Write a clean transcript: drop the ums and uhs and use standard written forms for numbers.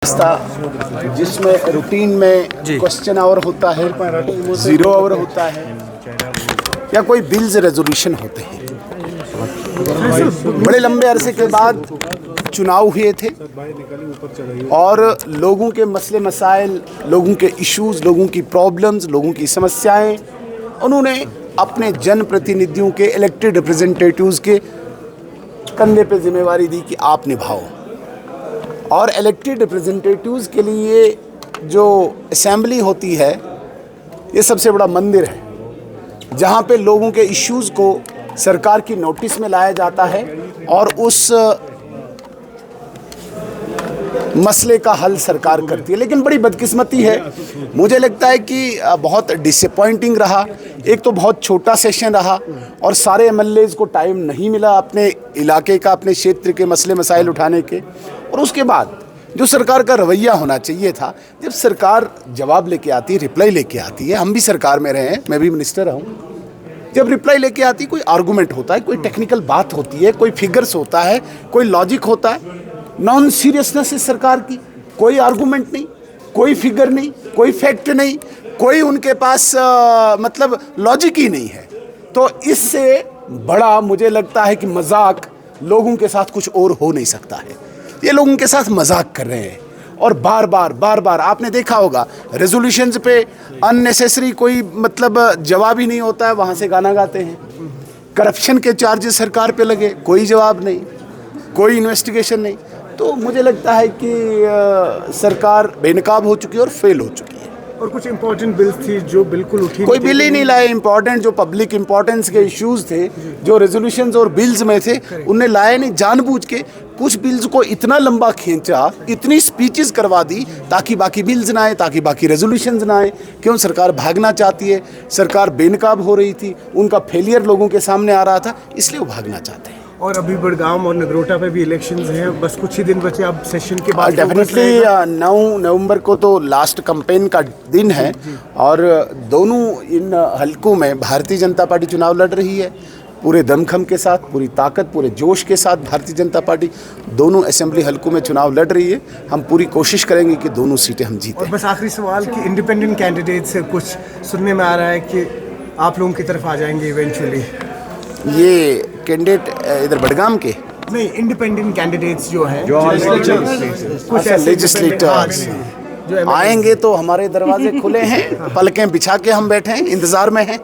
व्यवस्था जिसमें रूटीन में क्वेश्चन आवर होता है, 0 आवर होता है, या कोई बिल्स रेजोल्यूशन होते हैं। बड़े लंबे अरसे के बाद चुनाव हुए थे और लोगों के मसले मसाइल, लोगों के इश्यूज, लोगों की प्रॉब्लम्स, लोगों की समस्याएं उन्होंने अपने जनप्रतिनिधियों के, इलेक्टेड रिप्रेजेंटेटिव्स के कंधे पे जिम्मेवारी दी कि आप निभाओ। और इलेक्टेड रिप्रेजेंटेटिव्स के लिए जो असेंबली होती है ये सबसे बड़ा मंदिर है, जहाँ पे लोगों के इश्यूज़ को सरकार की नोटिस में लाया जाता है और उस मसले का हल सरकार करती है। लेकिन बड़ी बदकिस्मती है, मुझे लगता है कि बहुत डिसअपॉइंटिंग रहा। एक तो बहुत छोटा सेशन रहा और सारे एमएलएज को टाइम नहीं मिला अपने इलाके का, अपने क्षेत्र के मसले मसाइल उठाने के। और उसके बाद जो सरकार का रवैया होना चाहिए था, जब सरकार जवाब लेके आती है, रिप्लाई लेके आती है, हम भी सरकार में रहे हैं, मैं भी मिनिस्टर हूँ, जब रिप्लाई लेके आती है कोई आर्गूमेंट होता है, कोई टेक्निकल बात होती है, कोई फिगर्स होता है, कोई लॉजिक होता है। नॉन सीरियसनेस इस सरकार की, कोई आर्गूमेंट नहीं, कोई फिगर नहीं, कोई फैक्ट नहीं, कोई उनके पास मतलब लॉजिक ही नहीं है। तो इससे बड़ा मुझे लगता है कि मजाक लोगों के साथ कुछ और हो नहीं सकता है। ये लोगों के साथ मजाक कर रहे हैं और बार बार आपने देखा होगा रेजोल्यूशंस पे अननेसेसरी कोई मतलब जवाब ही नहीं होता है, वहाँ से गाना गाते हैं। करप्शन के चार्जेस सरकार पे लगे, कोई जवाब नहीं, कोई इन्वेस्टिगेशन नहीं। तो मुझे लगता है कि सरकार बेनकाब हो चुकी है और फेल हो चुकी है। और कुछ इंपॉर्टेंट बिल्स थी जो बिल्कुल उठी, कोई बिल ही नहीं लाए। इंपॉर्टेंट जो पब्लिक इंपॉर्टेंस के इश्यूज थे, जो रेजोल्यूशंस और बिल्स में थे, उन्हें लाए नहीं। जानबूझ के कुछ बिल्स को इतना लंबा खींचा, इतनी स्पीचेस करवा दी ताकि बाकी बिल्स ना आए, ताकि बाकी रेजोल्यूशंस ना आए। क्यों? सरकार भागना चाहती है, सरकार बेनकाब हो रही थी, उनका फेलियर लोगों के सामने आ रहा था, इसलिए वो भागना चाहते हैं। और अभी बड़गाम और नगरोटा पे भी इलेक्शंस हैं, बस कुछ ही दिन बचे अब सेशन के बाद। डेफिनेटली 9 नवंबर को तो लास्ट कैंपेन का दिन है और दोनों इन हलकों में भारतीय जनता पार्टी चुनाव लड़ रही है पूरे दमखम के साथ, पूरी ताकत, पूरे जोश के साथ। भारतीय जनता पार्टी दोनों असेंबली हलकों में चुनाव लड़ रही है। हम पूरी कोशिश करेंगे कि दोनों सीटें हम जीतें। और बस आखिरी सवाल कि इंडिपेंडेंट कैंडिडेट से कुछ सुनने में आ रहा है कि आप लोगों की तरफ आ जाएंगे इवेंचुअली। ये कैंडिडेट इधर बड़गाम के नहीं, इंडिपेंडेंट कैंडिडेट्स जो हैं, कुछ लेजिस्लेटर्स आएंगे तो हमारे दरवाजे खुले हैं, पलकें बिछा के हम बैठे हैं, इंतजार में हैं।